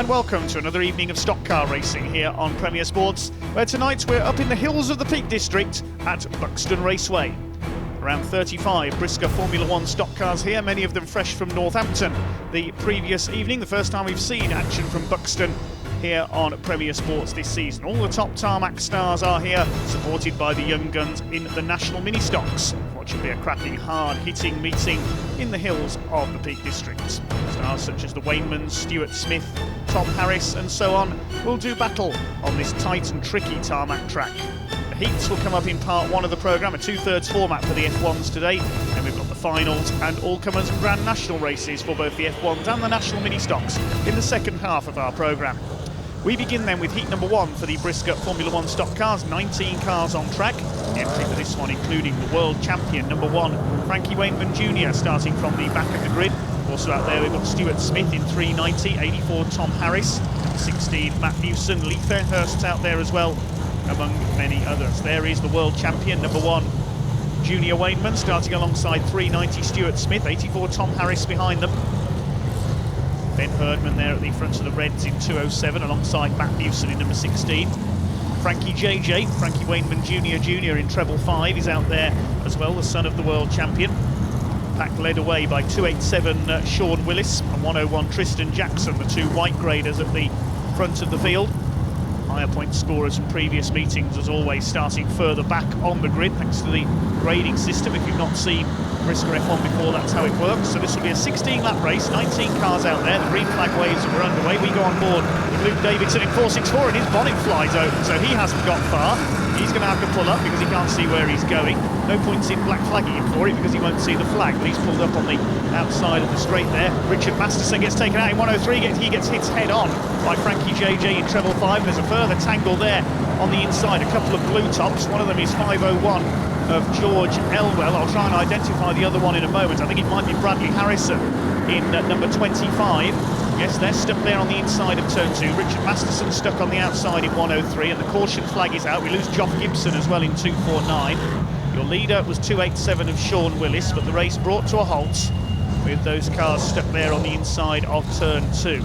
and welcome to another evening of stock car racing here on Premier Sports, where tonight we're up in the hills of the Peak District at Buxton Raceway. Around 35 brisca Formula 1 stock cars here, many of them fresh from Northampton. The previous evening, the first time we've seen action from Buxton here on Premier Sports this season. All the top tarmac stars are here, supported by the young guns in the National Mini Stocks. What should be a cracking, hard-hitting meeting in the hills of the Peak District. Stars such as the Wainmans, Stuart Smith, Tom Harris and so on will do battle on this tight and tricky tarmac track. The heats will come up in part one of the programme, a two-thirds format for the F1s today. Then we've got the finals and all-comers and Grand National races for both the F1s and the National Mini Stocks in the second half of our programme. We begin then with heat number one for the brisca Formula 1 stock cars, 19 cars on track. The entry for this one including the world champion, number one, Frankie Wainman Jr., starting from the back of the grid. Also out there we've got Stuart Smith in 390, 84 Tom Harris, 16 Matt Newson, Lee Fairhurst's out there as well, among many others. There is the world champion, number one, Junior Wainman, starting alongside 390 Stuart Smith, 84 Tom Harris behind them. Ben Herdman there at the front of the Reds in 207 alongside Matt Newson in number 16. Frankie JJ, Frankie Wainman Jr. in treble 5 is out there as well, the son of the world champion. Pack led away by 287 Sean Willis and 101 Tristan Jackson, the two white graders at the front of the field. Higher point scorers from previous meetings, as always, starting further back on the grid thanks to the grading system. If you've not seen brisca F1 before, that's how it works. So this will be a 16-lap race, 19 cars out there. The green flag waves are underway. We go on board with Luke Davidson in 464 and his bonnet flies open, so he hasn't got far. He's going to have to pull up because he can't see where he's going. No points in black flagging him for it because he won't see the flag, but he's pulled up on the outside of the straight there. Richard Masterson gets taken out in 103, he gets hit head on by Frankie JJ in treble 5. There's a further tangle there on the inside, a couple of blue tops. One of them is 501 of George Elwell. I'll try and identify the other one in a moment. I think it might be Bradley Harrison in number 25. Yes, they're stuck there on the inside of turn 2. Richard Masterson stuck on the outside in 103, and the caution flag is out. We lose Geoff Gibson as well in 249. Your leader was 287 of Sean Willis, but the race brought to a halt with those cars stuck there on the inside of turn 2.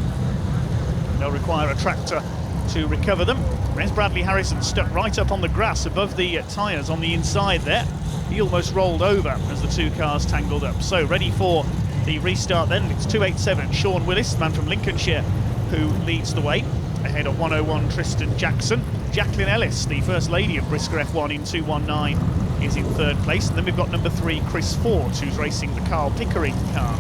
They'll require a tractor to recover them. There's Bradley Harrison stuck right up on the grass above the tyres on the inside there. He almost rolled over as the two cars tangled up. So ready for the restart then. It's 287 Sean Willis, the man from Lincolnshire, who leads the way. Ahead of 101 Tristan Jackson. Jacqueline Ellis, the first lady of brisca F1 in 219, is in third place. And then we've got number 3 Chris Ford, who's racing the Carl Pickering car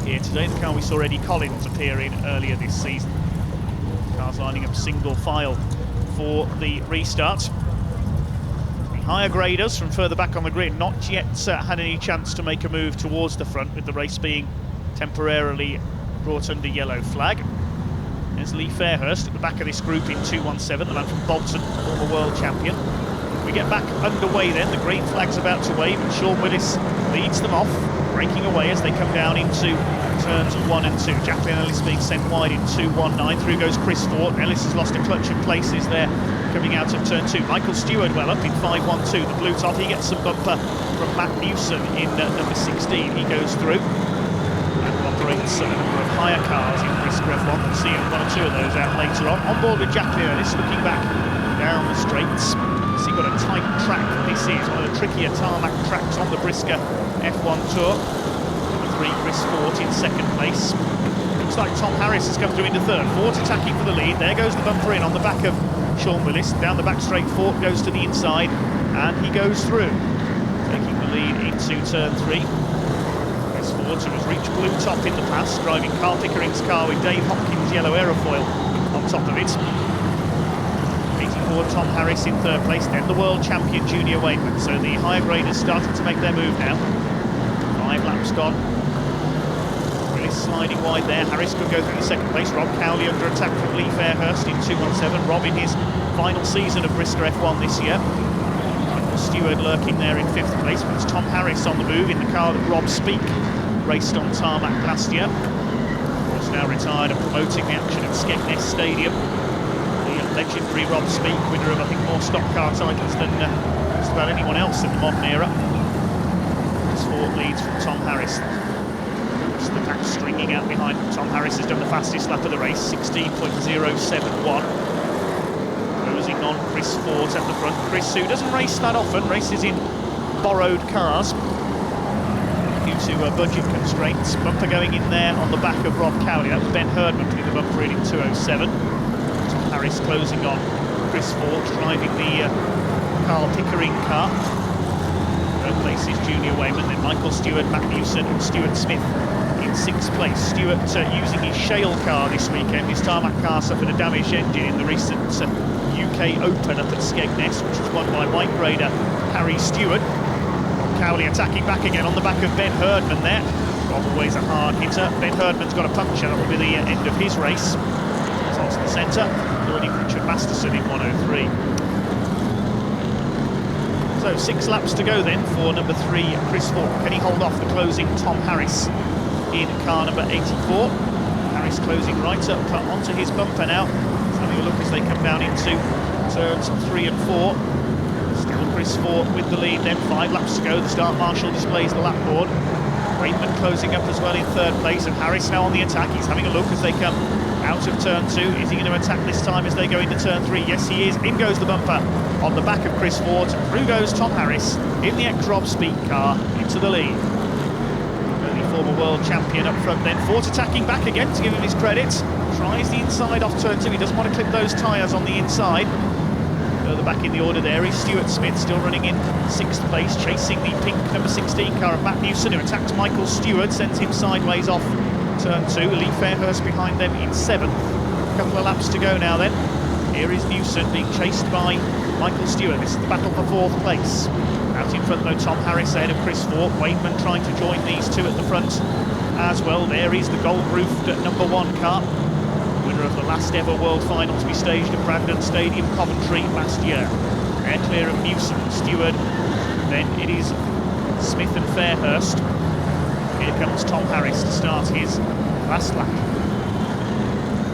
here today, the car we saw Eddie Collins appear in earlier this season. Cars lining up single file for the restart. The higher graders from further back on the grid not yet had any chance to make a move towards the front, with the race being temporarily brought under yellow flag. There's Lee Fairhurst at the back of this group in 217, the man from Bolton, former world champion. We get back underway then, the green flag's about to wave and Sean Willis leads them off, breaking away as they come down into turns 1 and 2. Jacqueline Ellis being sent wide in 219. Through goes Chris Ford. Ellis has lost a clutch of places there coming out of turn 2. Michael Stewart well up in 512. The blue top, he gets some bumper from Matt Newson in number 16. He goes through and operates a number of higher cars in brisca F1. We'll see one or two of those out later on. On board with Jacqueline Ellis, looking back down the straights. See what a tight track this is, one of the trickier tarmac tracks on the brisca F1 Tour. Number 3 Chris Ford in second place. Looks like Tom Harris has come through into third. Ford's attacking for the lead. There goes the bumper in on the back of Sean Willis. Down the back straight, Ford goes to the inside and he goes through, taking the lead into turn 3. Chris Ford, who has reached blue top in the past, driving Carl Pickering's car with Dave Hopkins' yellow aerofoil on top of it. Tom Harris in third place, then the world champion Junior Wainman. So the higher graders starting to make their move now. 5 laps gone. Willis sliding wide there. Harris could go through the second place. Rob Cowley under attack from Lee Fairhurst in 217. Rob in his final season of brisca F1 this year. Michael Stewart lurking there in 5th place. But it's Tom Harris on the move in the car that Rob Speak raced on tarmac last year. Of course, now retired and promoting the action at Skegness Stadium. Legendary Rob Speak, winner of I think more stock car titles than just about anyone else in the modern era. This Ford leads from Tom Harris. Just the pack stringing out behind. Tom Harris has done the fastest lap of the race, 16.071. Closing on Chris Ford at the front. Chris, who doesn't race that often, races in borrowed cars due to budget constraints. Bumper going in there on the back of Rob Cowley. That was Ben Herdman putting the bumper in 207. Tom Harris closing on Chris Ford, driving the Carl Pickering car. Third place is Junior Wayman, then Michael Stewart, Matt Newson and Stuart Smith in 6th place. Stewart using his shale car this weekend. His tarmac car suffered a damaged engine in the recent UK Open up at Skegness, which was won by White Raider Harry Stewart. Rob Cowley attacking back again on the back of Ben Herdman there. Rob always a hard hitter. Ben Herdman's got a puncture, that will be the end of his race. Starts in the centre, joining Richard Masterson in 103. So 6 laps to go then for number 3, Chris Ford. Can he hold off the closing Tom Harris in car number 84? Harris closing right up onto his bumper now. Let's have a look as they come down into turns 3 and 4. Still Chris Ford with the lead then, 5 laps to go. The start marshal displays the lap board. Waitman closing up as well in 3rd place, and Harris now on the attack. He's having a look as they come out of turn 2. Is he going to attack this time as they go into turn 3? Yes, he is. In goes the bumper on the back of Chris Ford. Through goes Tom Harris in the X-Rob Speed car into the lead. The former world champion up front then. Ford attacking back again to give him his credit. Tries the inside off turn 2. He doesn't want to clip those tyres on the inside. Further back in the order there is Stuart Smith, still running in 6th place, chasing the pink number 16 car of Matt Newson, who attacks Michael Stewart, sends him sideways off turn 2. Lee Fairhurst behind them in 7th. A couple of laps to go now then. Here is Newson being chased by Michael Stewart. This is the battle for 4th place. Out in front though, Tom Harris ahead of Chris Ford. Waitman trying to join these two at the front as well. There is the gold-roofed number 1 car. Winner of the last ever World Final to be staged at Brandon Stadium, Coventry last year. They're clear of Newson, Stewart. Then it is Smith and Fairhurst. Here comes Tom Harris to start his last lap.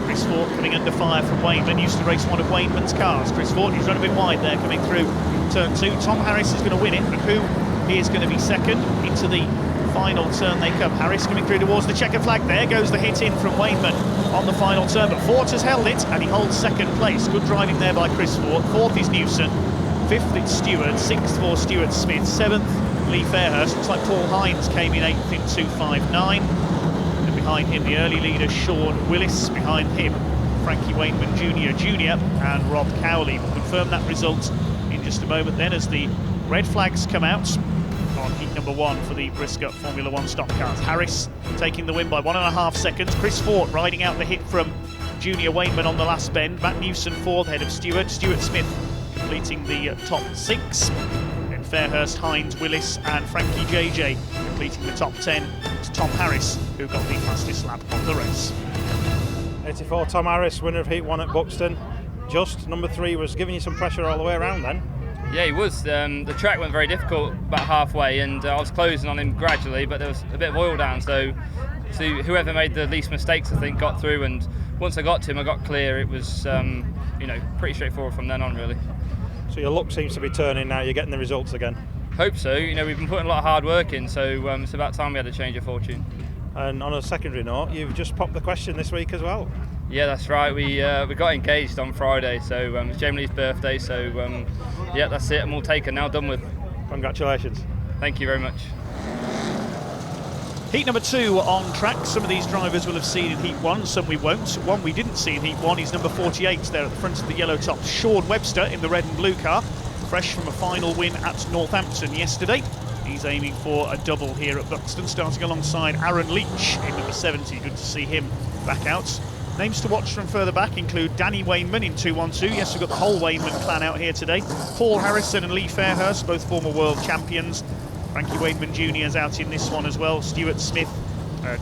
Chris Ford coming under fire from Wainman. Used to race one of Wainman's cars. Chris Ford, he's run a bit wide there coming through turn 2. Tom Harris is going to win it, but who is going to be second into the final turn they come? Harris coming through towards the checker flag. There goes the hit in from Wainman on the final turn, but Ford has held it and he holds 2nd place. Good driving there by Chris Ford. 4th is Newson, 5th it's Stewart, 6th for Stuart Smith, 7th Lee Fairhurst. Looks like Paul Hines came in 8th in 259. And behind him the early leader Sean Willis, behind him Frankie Wainman Jr. and Rob Cowley. We'll confirm that result in just a moment then as the red flags come out on heat number 1 for the Brisca Formula 1 stock cars. Harris taking the win by 1.5 seconds. Chris Ford riding out the hit from Junior Wainman on the last bend. Matt Newson 4th ahead of Stewart. Stuart Smith completing the top 6. Then Fairhurst, Hines, Willis and Frankie JJ completing the top 10. It's Tom Harris who got the fastest lap of the race. 84 Tom Harris, winner of heat 1 at Buxton. Just number 3 was giving you some pressure all the way around then. Yeah, he was. The track went very difficult about halfway, and I was closing on him gradually, but there was a bit of oil down, so whoever made the least mistakes, I think, got through, and once I got to him, I got clear. It was, pretty straightforward from then on, really. So your luck seems to be turning now, you're getting the results again. Hope so. We've been putting a lot of hard work in, so it's about time we had a change of fortune. And on a secondary note, you've just popped the question this week as well. Yeah, that's right. We got engaged on Friday, so it's Jamie Lee's birthday. So yeah, that's it. I'm all taken now, done with. Congratulations. Thank you very much. Heat number 2 on track. Some of these drivers will have seen in heat 1, some we won't. One we didn't see in heat 1 is number 48 there at the front of the yellow top, Sean Webster in the red and blue car, fresh from a final win at Northampton yesterday. He's aiming for a double here at Buxton, starting alongside Aaron Leach in number 70. Good to see him back out. Names to watch from further back include Danny Wainman in 212. Yes, we've got the whole Wainman clan out here today. Paul Harrison and Lee Fairhurst, both former world champions. Frankie Wainman Jr. is out in this one as well. Stuart Smith,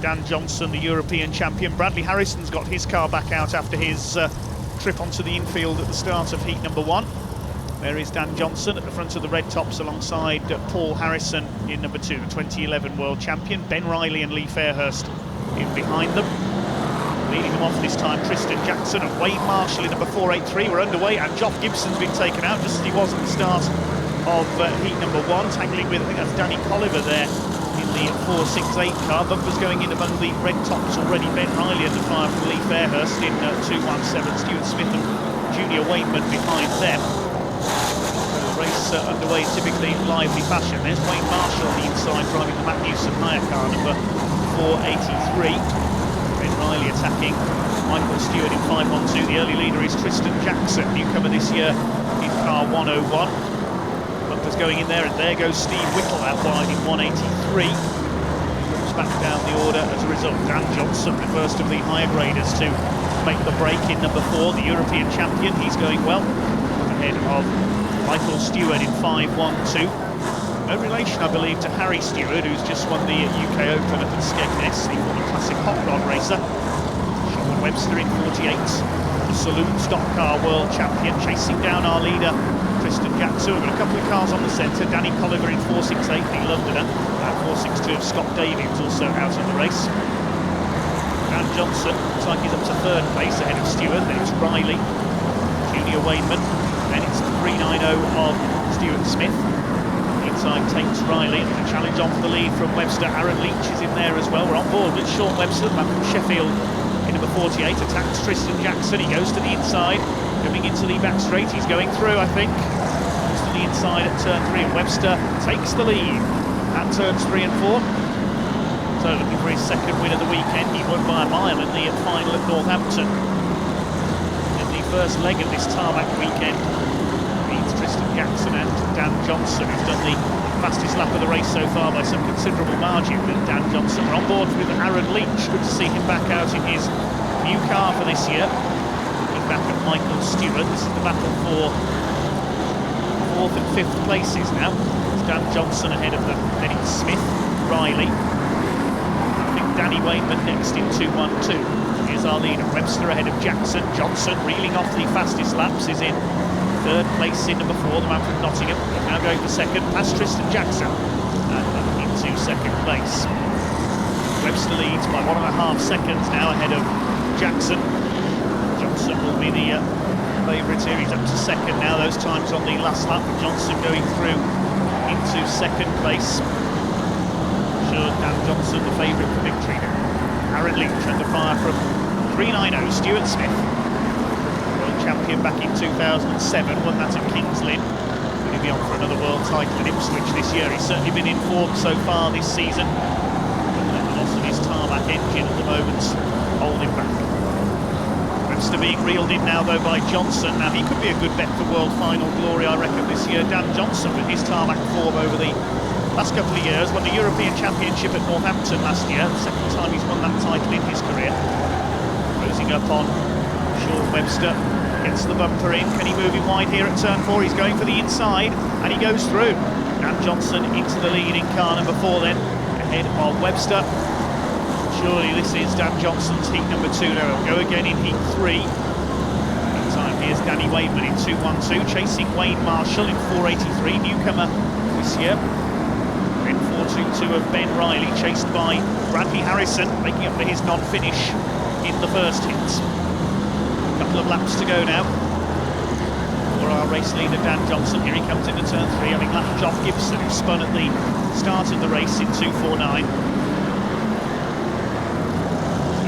Dan Johnson, the European champion. Bradley Harrison's got his car back out after his trip onto the infield at the start of heat number 1. There is Dan Johnson at the front of the red tops alongside Paul Harrison in number 2, 2011 world champion. Ben Riley and Lee Fairhurst in behind them. Leading them off this time, Tristan Jackson and Wayne Marshall in number 483 were underway, and Geoff Gibson's been taken out just as he was at the start of heat number 1, tangling with, I think that's Danny Colliver there in the 468 car. Bumpers going in among the red tops already. Ben Riley under fire from Lee Fairhurst in 217. Stuart Smith and Junior Wainman behind them. The race underway in typically lively fashion. There's Wayne Marshall on the inside driving the Matt Newson hire car, number 483. Ben Riley attacking Michael Stewart in 512. The early leader is Tristan Jackson, newcomer this year in car 101. Bumpers going in there, and there goes Steve Whittle out wide in 183. Moves back down the order as a result. Dan Johnson, the first of the higher graders to make the break in number 4, the European champion. He's going well, ahead of Michael Stewart in 512. No relation, I believe, to Harry Stewart, who's just won the UK Open at Skegness, the former classic hot rod racer. Sean Webster in 48, the Saloon Stock Car World Champion, chasing down our leader, Tristan Jackson. We've got a couple of cars on the centre. Danny Colliver in 468, the Londoner. 462 of Scott Davies also out of the race. Dan Johnson looks like he's up to 3rd place ahead of Stewart. Then it's Riley, Junior Wainman. Then it's the 390 of Stuart Smith. Inside takes Riley. The challenge on for the lead from Webster. Aaron Leach is in there as well. We're on board with Sean Webster, the man from Sheffield, in number 48. Attacks Tristan Jackson. He goes to the inside. Coming into the back straight. He's going through, I think. Goes to the inside at turn 3. And Webster takes the lead at turns 3 and 4. So looking for his second win of the weekend. He won by a mile in the final at Northampton. In the first leg of this tarmac weekend, beats Tristan Jackson and Dan Johnson, who's done the fastest lap of the race so far by some considerable margin with Dan Johnson. We're on board with Aaron Leach. Good to see him back out in his new car for this year. Looking back at Michael Stewart. This is the battle for 4th and 5th places now. It's Dan Johnson ahead of them. Then it's Smith, Riley. I think Danny Wainman next in 212. Here's our leader, Webster ahead of Jackson. Johnson reeling off the fastest laps, is in 3rd place in number 4, the man from Nottingham. Now going for 2nd, past Tristan Jackson, and into 2nd place. Webster leads by 1.5 seconds now ahead of Jackson. Johnson will be the favourite here. He's up to 2nd now. Those times on the last lap, with Johnson going through into 2nd place. Sure, Dan Johnson the favourite for victory now. Aaron Leach under fire from 390, Stuart Smith. Champion back in 2007, won that at Kings Lynn. Going to be on for another world title at Ipswich this year. He's certainly been in form so far this season. But the loss of his tarmac engine at the moment hold him back. Webster being reeled in now though by Johnson. Now he could be a good bet for world final glory, I reckon, this year. Dan Johnson with his tarmac form over the last couple of years. Won the European Championship at Northampton last year. The 2nd time he's won that title in his career. Closing up on Sean Webster. Gets the bumper in. Can he move him wide here at turn 4? He's going for the inside, and he goes through. Dan Johnson into the lead in car number 4 then, ahead of Webster. Surely this is Dan Johnson's heat number 2 now. He'll go again in heat 3. Meantime, here's Danny Wainman in 212, chasing Wayne Marshall in 483, newcomer this year. In 422 of Ben Riley, chased by Bradley Harrison, making up for his non-finish in the first hit. Couple of laps to go now for our race leader Dan Johnson. Here he comes into turn 3, having lapped John Gibson, who spun at the start of the race in 249.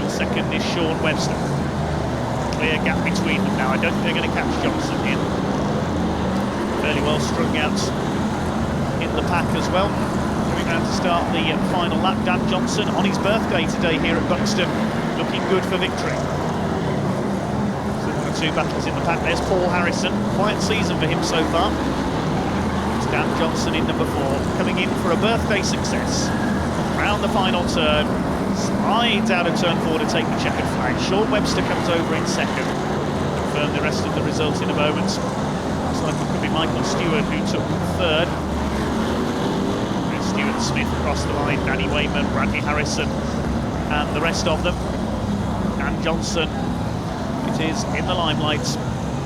Still 2nd is Sean Webster. Clear gap between them now. I don't think they're going to catch Johnson here. Fairly well strung out in the pack as well. Coming round to start the final lap. Dan Johnson on his birthday today here at Buxton, looking good for victory. 2 battles in the pack. There's Paul Harrison. Quiet season for him so far. It's Dan Johnson in number 4, coming in for a birthday success. Round the final turn, slides out of turn 4 to take the checkered flag. Sean Webster comes over in 2nd. Confirm the rest of the results in a moment. Looks like it could be Michael Stewart who took 3rd. There's Stuart Smith across the line, Danny Wainman, Bradley Harrison, and the rest of them. Dan Johnson is in the limelight.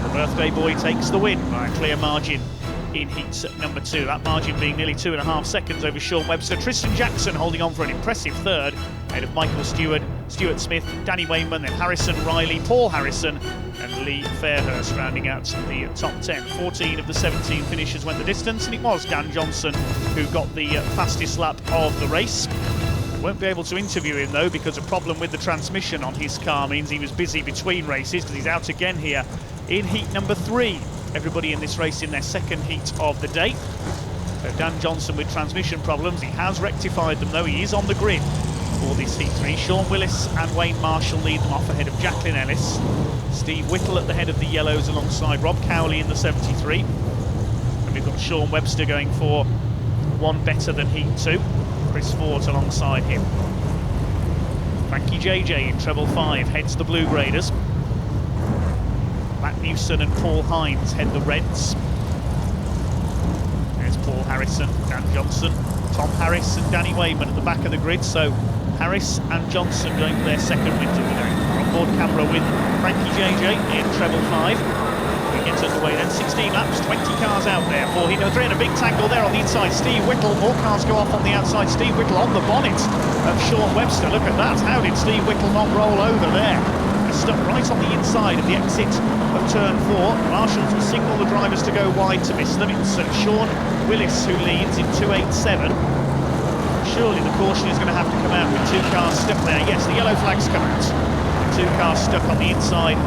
The birthday boy takes the win by a clear margin in heat number 2. That margin being nearly 2.5 seconds over Sean Webster. Tristan Jackson holding on for an impressive 3rd, ahead of Michael Stewart, Stuart Smith, Danny Wainman, then Harrison, Riley, Paul Harrison, and Lee Fairhurst rounding out the top 10. 14 of the 17 finishers went the distance, and it was Dan Johnson who got the fastest lap of the race. Won't be able to interview him though, because a problem with the transmission on his car means he was busy between races, because he's out again here in heat number 3. Everybody in this race in their second heat of the day. So Dan Johnson with transmission problems. He has rectified them though. He is on the grid for this heat 3. Sean Willis and Wayne Marshall lead them off ahead of Jacqueline Ellis. Steve Whittle at the head of the yellows alongside Rob Cowley in the 73. And we've got Sean Webster going for one better than heat 2. Chris Fort alongside him. Frankie JJ in treble 5 heads the blue graders. Matt Newson and Paul Hines head the reds. There's Paul Harrison, Dan Johnson, Tom Harris and Danny Wayman at the back of the grid. So Harris and Johnson going for their second win of the day. We're on board camera with Frankie JJ in treble 5. He gets underway then, 16 laps, 20 cars out there for heat number 3, and a big tangle there on the inside. Steve Whittle, more cars go off on the outside. Steve Whittle on the bonnet of Sean Webster. Look at that, how did Steve Whittle not roll over there? He's stuck right on the inside of the exit of turn 4. Marshall will signal the drivers to go wide to miss them. It's Sean Willis who leads in 287. Surely the caution is going to have to come out with 2 cars stuck there. Yes, the yellow flag's come out. 2 cars stuck on the inside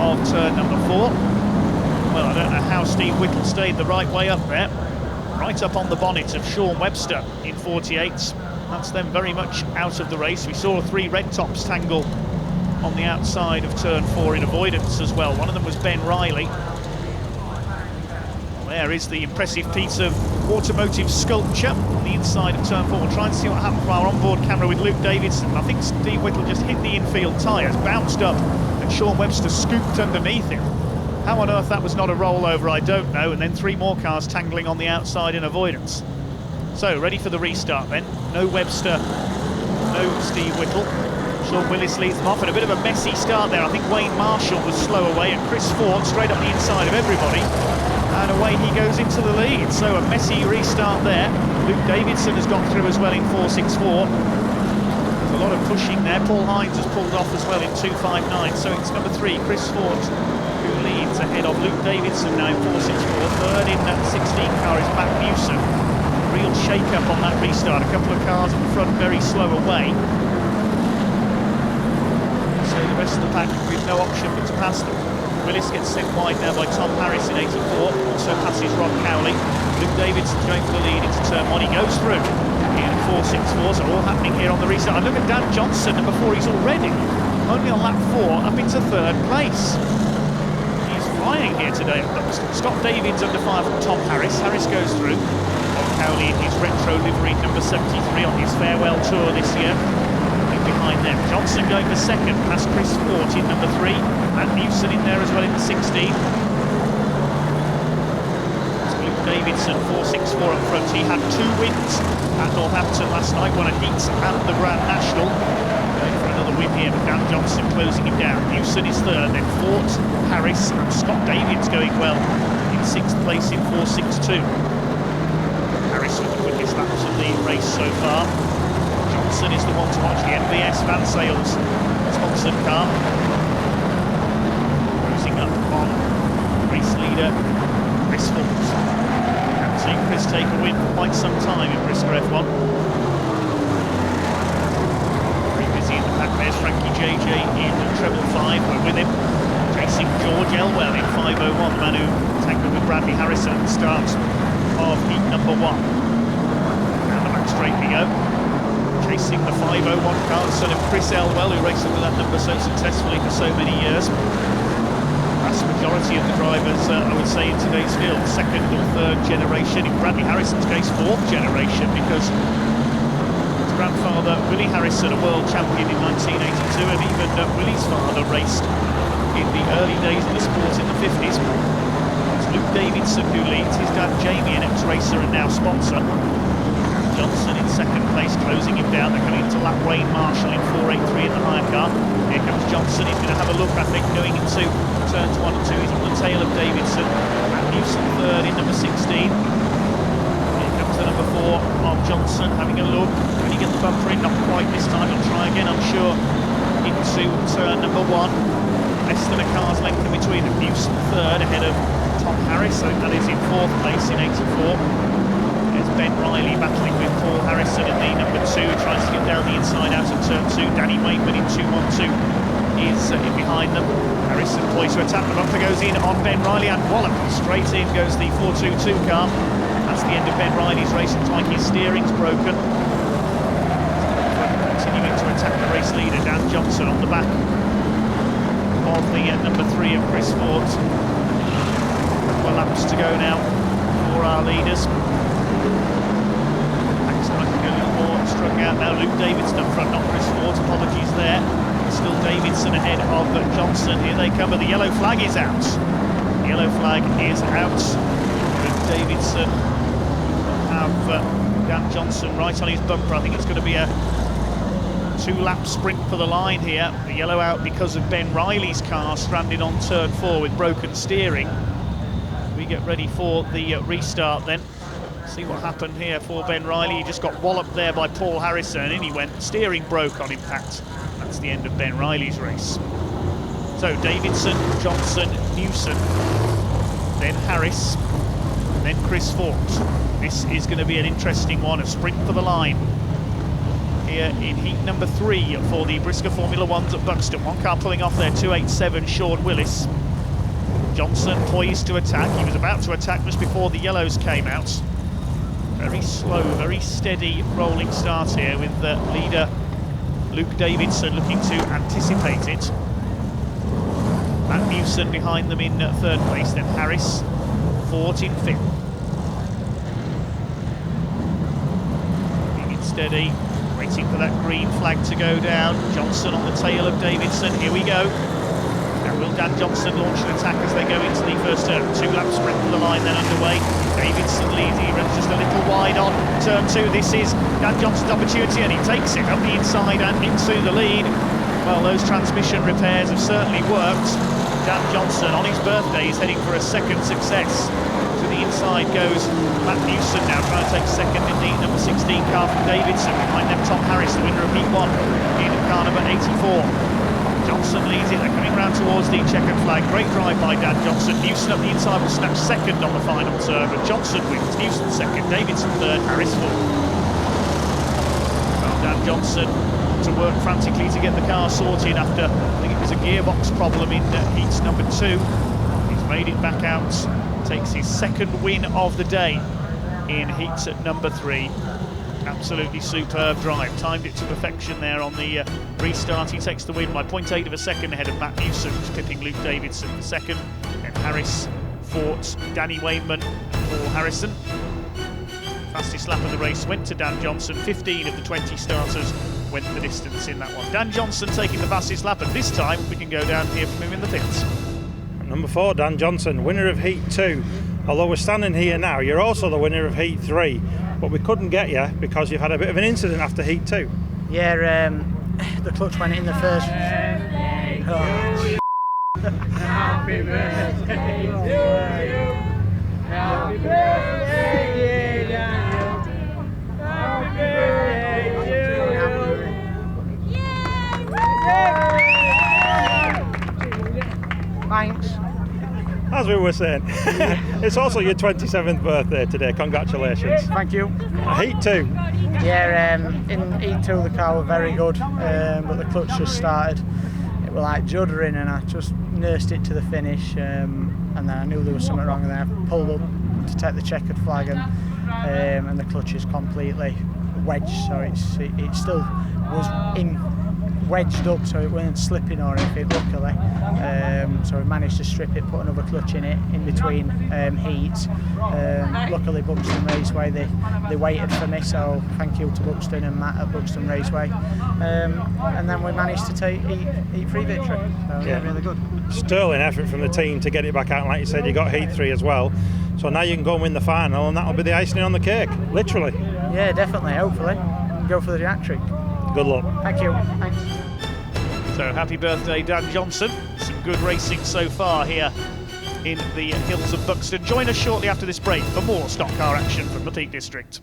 of turn number 4. Well, I don't know how Steve Whittle stayed the right way up there. Right up on the bonnet of Sean Webster in 48. That's them very much out of the race. We saw 3 red tops tangle on the outside of turn 4 in avoidance as well. One of them was Ben Riley. Well, there is the impressive piece of automotive sculpture on the inside of turn 4. We'll try and see what happened from our onboard camera with Luke Davidson. I think Steve Whittle just hit the infield tyres, bounced up, and Sean Webster scooped underneath him. How on earth that was not a rollover, I don't know. And then 3 more cars tangling on the outside in avoidance. So, ready for the restart then. No Webster, no Steve Whittle. Sean Willis leads them off, and a bit of a messy start there. I think Wayne Marshall was slow away, and Chris Ford straight up the inside of everybody. And away he goes into the lead. So a messy restart there. Luke Davidson has got through as well in 4.64. There's a lot of pushing there. Paul Hines has pulled off as well in 2.59. So it's number 3, Chris Ford, who leads ahead of Luke Davidson now in 4.64. Third in that 16 car is Matt Newson. Real shake-up on that restart. A couple of cars at the front very slow away. So the rest of the pack with no option but to pass them. Willis gets sent wide now by Tom Harris in 84. Also passes Rob Cowley. Luke Davidson's going for the lead into turn 1. He goes through in 4.64. So all happening here on the restart. And look at Dan Johnson, number 4. He's already only on lap 4 up into 3rd place. Flying here today at Buxton. Scott Davids under fire from Tom Harris. Harris goes through. Rob Cowley in his retro livery number 73 on his farewell tour this year. Behind them, Johnson going for 2nd, past Chris Fort in number 3. Matt Newson in there as well in the 16. It's Luke Davidson, 4.64 up front. He had 2 wins at Northampton last night, won a heat at the Grand National. Going for another win here, but Dan Johnson closing him down. Newson is 3rd, then Fort, Harris, and Scott Davids going well in 6th place in 4.62. Harris with the quickest laps of the race so far. Johnson is the one to watch, the MBS Van Sales sponsored car. Cruising up on race leader Chris Fort. Haven't seen Chris take a win for quite some time in Brisca F1. In the pack there's Frankie JJ in treble 5. We're with him chasing George Elwell in 5.01, the man who tangled with Bradley Harrison at the start of heat number 1. Down the back straight we go, chasing the 5.01 car, the son of Chris Elwell, who raced under that number so successfully for so many years. Vast majority of the drivers, I would say, in today's field, 2nd or 3rd generation. In Bradley Harrison's case, 4th generation, because grandfather Willie Harrison, a world champion in 1982, and even Willie's father raced in the early days of the sport in the 50s. It's Luke Davidson who leads, his dad Jamie, an ex-racer and now sponsor. Johnson in 2nd place, closing him down. They're coming into lap Wayne Marshall in 4.83 in the higher car. Here comes Johnson, he's going to have a look, I think, going into turns 1 and 2. He's on the tail of Davidson. Matt Newson 3rd in number 16. The number 4 of Johnson having a look. Can he get the bumper in? Not quite this time. He'll try again, I'm sure, into turn number 1. Less than a car's length in between. Newson third ahead of Tom Harris, so that is in fourth place in 84. There's Ben Riley battling with Paul Harrison in the number 2, tries to get down the inside out of turn 2. Danny Wainman in 2-1-2 is in behind them. Harrison poised to attack, the bumper goes in on Ben Riley and wallop. Straight in goes the 422 car. That's the end of Ben Riley's race. It's like his steering's broken. Continuing to attack the race leader, Dan Johnson, on the back of the number 3 of Chris Fort. Couple of laps to go now for our leaders. Max Knight a little more struck out now. Luke Davidson up front, not Chris Fort. Apologies there. Still Davidson ahead of Johnson. Here they come, but the yellow flag is out. The yellow flag is out. Luke Davidson have Dan Johnson right on his bumper. I think it's going to be a 2-lap sprint for the line here. The yellow out because of Ben Riley's car stranded on turn 4 with broken steering. We get ready for the restart then. See what happened here for Ben Riley. He just got walloped there by Paul Harrison and in he went. Steering broke on impact. That's the end of Ben Riley's race. So Davidson, Johnson, Newson, then Harris, then Chris Fort. This is going to be an interesting one, a sprint for the line here in heat number 3 for the Brisca Formula 1s at Buxton. One car pulling off there, 287, Sean Willis. Johnson poised to attack. He was about to attack just before the yellows came out. Very slow, very steady rolling start here with leader Luke Davidson looking to anticipate it. Matt Newson behind them in 3rd place, then Harris, Fort in 5th. Being steady, waiting for that green flag to go down. Johnson on the tail of Davidson, here we go. Now will Dan Johnson launch an attack as they go into the first turn? 2-lap sprint for the line then underway. Davidson leads, he runs just a little wide on turn 2. This is Dan Johnson's opportunity and he takes it up the inside and into the lead. Well, those transmission repairs have certainly worked. Dan Johnson on his birthday is heading for a 2nd success. To the inside goes Matt Newson now, trying to take 2nd in the number 16 car from Davidson. Behind them Tom Harris, the winner of heat 1 in car number 84. Johnson leads it, they're coming round towards the checkered flag. Great drive by Dan Johnson. Newson up the inside will snap 2nd on the final turn, but Johnson wins. Newson 2nd, Davidson 3rd, Harris 4th. Well, Dan Johnson to work frantically to get the car sorted after, I think it was a gearbox problem in heats number 2. He's made it back out, takes his 2nd win of the day in heats at number 3. Absolutely superb drive, timed it to perfection there on the restart. He takes the win by 0.8 of a second ahead of Matt Newson, who's clipping Luke Davidson for 2nd. Then Harris, Fort, Danny Wainman, Paul Harrison. Fastest lap of the race went to Dan Johnson. 15 of the 20 starters went the distance in that one. Dan Johnson taking the fastest lap, and this time we can go down and hear from him in the pits. Number 4, Dan Johnson, winner of heat 2. Although we're standing here now, you're also the winner of heat 3. But we couldn't get you because you've had a bit of an incident after heat 2. Yeah, the clutch went in the first. Oh. Happy birthday to you. Happy birthday, dear Daniel. Happy birthday to you. Thanks. As we were saying, it's also your 27th birthday today. Congratulations. Thank you. Heat 2. Yeah, in heat 2 the car was very good, but the clutch just started. It was like juddering and I just nursed it to the finish, and then I knew there was something wrong and then I pulled up to take the checkered flag and the clutch is completely wedged, so it still was wedged up, so it weren't slipping or anything, luckily. So we managed to strip it, put another clutch in it in between heats. Luckily Buxton Raceway, they waited for me, so thank you to Buxton and Matt at Buxton Raceway. And then we managed to take heat 3 victory, so yeah, really good. Sterling effort from the team to get it back out, and like you said, you got heat 3 as well. So now you can go and win the final, and that'll be the icing on the cake, literally. Yeah, definitely, hopefully. Go for the hat-trick. Good luck. Thank you. Thanks. So happy birthday, Dan Johnson. Some good racing so far here in the hills of Buxton. Join us shortly after this break for more stock car action from the Peak District.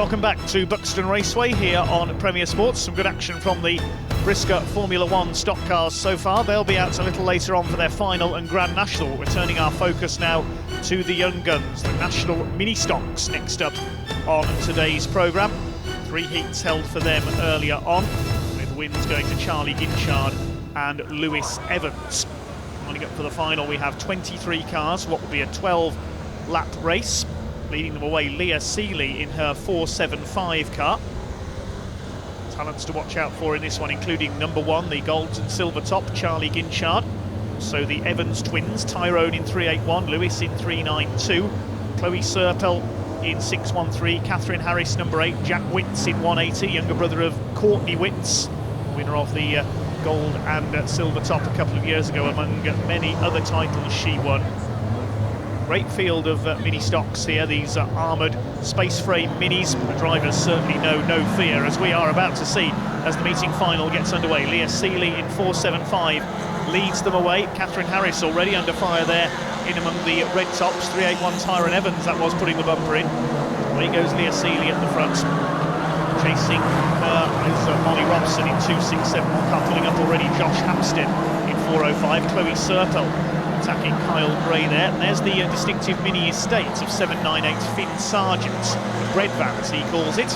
Welcome back to Buxton Raceway here on Premier Sports. Some good action from the brisca Formula 1 stock cars so far. They'll be out a little later on for their final and Grand National. We're turning our focus now to the young guns, the National Mini Stocks, next up on today's programme. 3 heats held for them earlier on, with wins going to Charlie Ginchard and Lewis Evans. Lining up for the final, we have 23 cars, what will be a 12-lap race. Leading them away, Leah Seeley in her 475 car. Talents to watch out for in this one, including number 1, the gold and silver top, Charlie Ginchard. So the Evans twins, Tyrone in 381, Lewis in 392, Chloe Serpel in 613, Catherine Harris number 8, Jack Witts in 180, younger brother of Courtney Witts, winner of the gold and silver top a couple of years ago, among many other titles she won. Great field of mini stocks here, these armoured space frame minis. The drivers certainly know no fear, as we are about to see as the meeting final gets underway. Leah Seeley in 475 leads them away. Catherine Harris already under fire there in among the red tops. 381 Tyrone Evans, that was putting the bumper in. Away goes Leah Seeley at the front. Chasing her is Molly Robson in 267. Car pulling up already, Josh Hampstead in 405. Chloe Serpel attacking Kyle Gray there. And there's the distinctive mini estate of 798 Finn Sargent, the bread van as he calls it.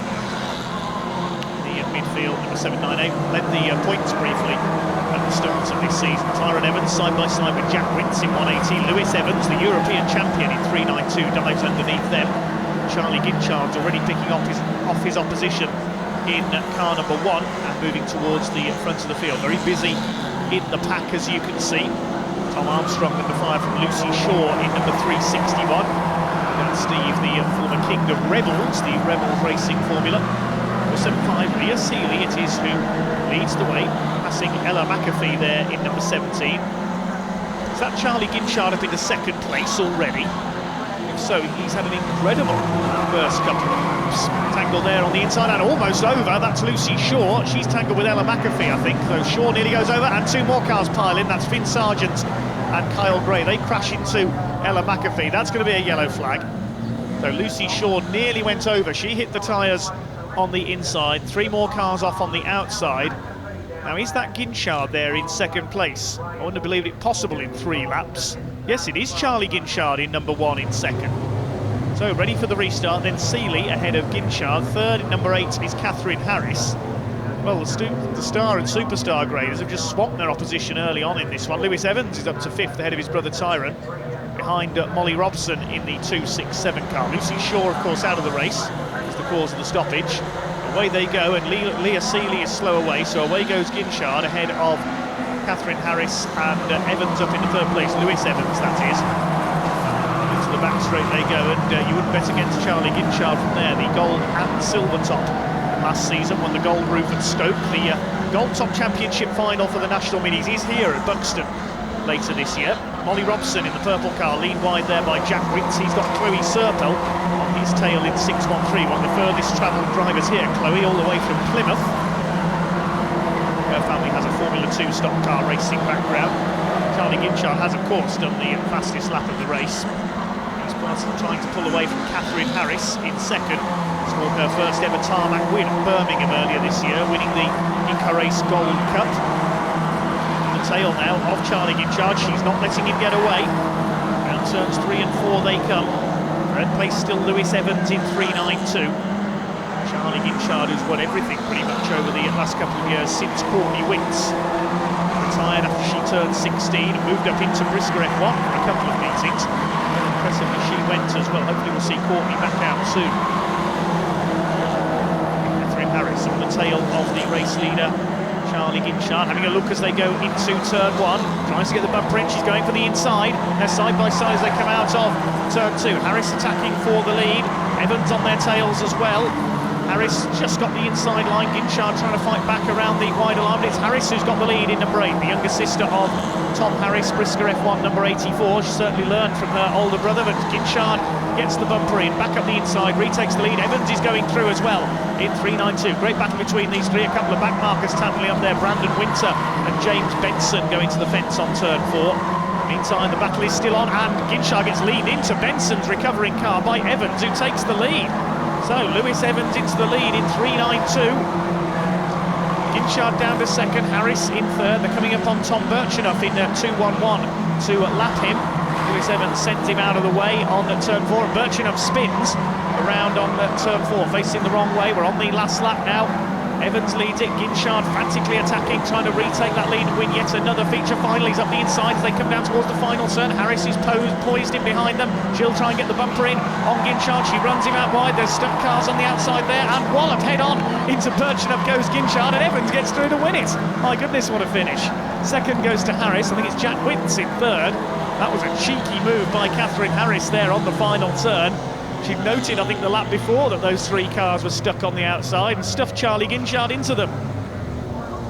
The midfield, number 798, led the points briefly at the start of this season. Tyrone Evans side by side with Jack Witts in 180. Lewis Evans, the European champion, in 392, dives underneath them. Charlie Ginchard's already picking off his opposition in car number 1 and moving towards the front of the field. Very busy in the pack, as you can see. Tom Armstrong under fire from Lucy Shaw in number 361. And Steve, the former king of Rebels, the Rebels Racing Formula. Number 75, Leah Seeley it is who leads the way, passing Ella McAfee there in number 17. Is that Charlie Ginchard up into 2nd place already? If so, he's had an incredible first couple of laps. Tangled there on the inside and almost over. That's Lucy Shaw. She's tangled with Ella McAfee, I think. So Shaw nearly goes over, and 2 more cars pile in. That's Finn Sargent and Kyle Gray. They crash into Ella McAfee. That's going to be a yellow flag. So Lucy Shaw nearly went over. She hit the tyres on the inside. 3 more cars off on the outside. Now, is that Ginchard there in 2nd place? I wouldn't have believed it possible in 3 laps. Yes, it is Charlie Ginchard in number 1 in 2nd. So ready for the restart, then Seeley ahead of Ginchard. 3rd in number 8 is Catherine Harris. Well, the star and superstar graders have just swamped their opposition early on in this one. Lewis Evans is up to 5th ahead of his brother Tyrone, behind Molly Robson in the 267 car. Lucy Shaw, of course, out of the race is the cause of the stoppage. Away they go, and Leah Seeley is slow away, so away goes Ginchard ahead of Catherine Harris and Evans up into 3rd place. Lewis Evans, that is. Into the back straight they go, and you wouldn't bet against Charlie Ginchard from there. The gold and silver top last season, won the gold roof at Stoke. The gold top championship final for the National Minis is here at Buxton later this year. Molly Robson in the purple car, lead wide there by Jack Witts. He's got Chloe Serpel on his tail in 613, one of the furthest travelled drivers here. Chloe all the way from Plymouth. Her family has a Formula 2 stock car racing background. Charlie Ginchard has, of course, done the fastest lap of the race. He's trying to pull away from Catherine Harris in 2nd. Scored her first ever tarmac win at Birmingham earlier this year, winning the Inca Race Gold Cup. The tail now of Charlie Ginchard. She's not letting him get away. Round turns 3 and 4 they come. 3rd place still Lewis Evans in 392. Charlie Ginchard, who's won everything pretty much over the last couple of years since Courtney Witts retired after she turned 16 and moved up into brisca F1 for a couple of meetings. Impressively she went as well. Hopefully we'll see Courtney back out soon. Catherine Harris on the tail of the race leader Charlie Ginchard, having a look as they go into turn 1, tries to get the bumper in. She's going for the inside. They're side by side as they come out of turn 2. Harris attacking for the lead, Evans on their tails as well. Harris just got the inside line. Ginchard trying to fight back around the wider line, but it's Harris who's got the lead in number 8, the younger sister of Tom Harris, brisca F1 number 84. She certainly learned from her older brother, but Ginchard gets the bumper in, back up the inside, retakes the lead. Evans is going through as well in 392. Great battle between these three. A couple of back markers tangling up there. Brandon Winter and James Benson going to the fence on turn 4. Meantime, the battle is still on, and Ginchard gets leaned into Benson's recovering car by Evans, who takes the lead. So Lewis Evans into the lead in 3.92. Ginchard down to second, Harris in third. They're coming up on Tom Birchenough in 2.11 to lap him. Lewis Evans sends him out of the way on turn 4. Birchenough spins around on turn 4, facing the wrong way. We're on the last lap now. Evans leads it, Ginchard frantically attacking, trying to retake that lead and win yet another feature. Finally, he's up the inside as they come down towards the final turn. Harris is poised in behind them. She'll try and get the bumper in on Ginchard. She runs him out wide. There's stuck cars on the outside there, and wallop head on into Birchenough goes Ginchard, and Evans gets through to win it. My goodness, what a finish. Second goes to Harris. I think it's Jack Witts in third. That was a cheeky move by Catherine Harris there on the final turn. She noted, I think, the lap before that those 3 cars were stuck on the outside and stuffed Charlie Ginchard into them.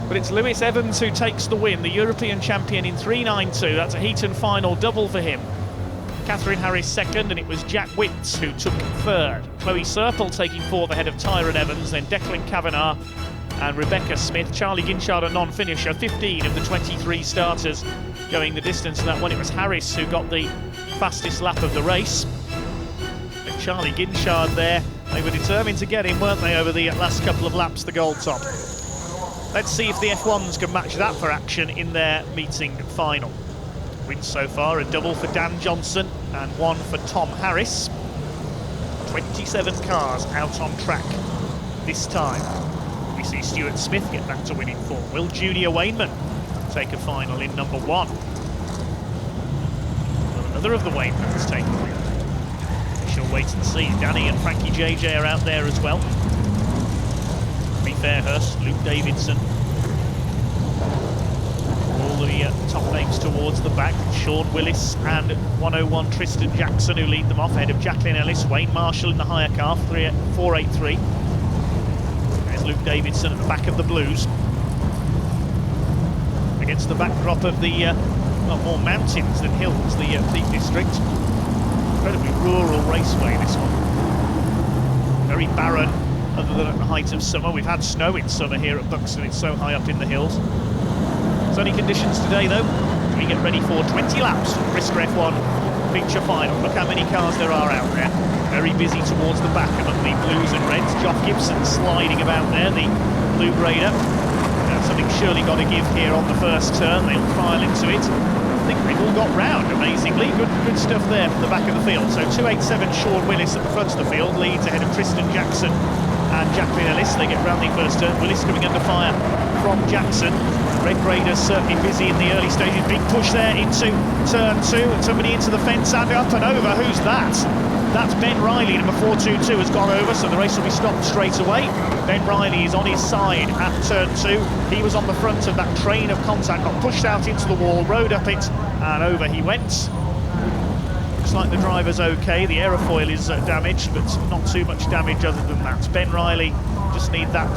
But it's Lewis Evans who takes the win, the European champion in 3.92. That's a heat and final double for him. Catherine Harris second, and it was Jack Witts who took third. Chloe Serple taking fourth ahead of Tyrone Evans, then Declan Kavanagh and Rebecca Smith. Charlie Ginchard a non-finisher, 15 of the 23 starters going the distance. That one, it was Harris who got the fastest lap of the race. Charlie Ginchard there, they were determined to get him, weren't they, over the last couple of laps, the gold top. Let's see if the F1s can match that for action in their meeting final. Wins so far, a double for Dan Johnson and 1 for Tom Harris. 27 cars out on track this time. We see Stuart Smith get back to winning form. Will Junior Wainman take a final in number 1? Will another of the Wainmans take the win? We'll wait and see. Danny and Frankie JJ are out there as well. Lee Fairhurst, Luke Davidson. All the top names towards the back. Sean Willis and 101 Tristan Jackson who lead them off ahead of Jacqueline Ellis. Wayne Marshall in the higher car, 483. There's Luke Davidson at the back of the Blues. Against the backdrop of the well, more mountains than hills, the Peak District. Incredibly rural raceway, this one. Very barren, other than at the height of summer. We've had snow in summer here at Buxton. It's so high up in the hills. Sunny conditions today, though. We get ready for 20 laps of brisca F1 feature final. Look how many cars there are out there. Very busy towards the back among the blues and reds. Joff Gibson sliding about there, the blue grader. Something surely got to give here on the first turn. They'll file into it. I think they've all got round, amazingly. Good stuff there from the back of the field. So 287 Sean Willis at the front of the field, leads ahead of Tristan Jackson and Jacqueline Ellis. They get round the first turn. Willis coming under fire from Jackson. Red Graders certainly busy in the early stages. Big push there into turn 2, and somebody into the fence and up and over. Who's that? That's Ben Riley, number 422 has gone over, so the race will be stopped straight away. Ben Riley is on his side at turn 2. He was on the front of that train of contact, got pushed out into the wall, rode up it, and over he went. Looks like the driver's okay. The aerofoil is damaged, but not too much damage other than that. Ben Riley just need that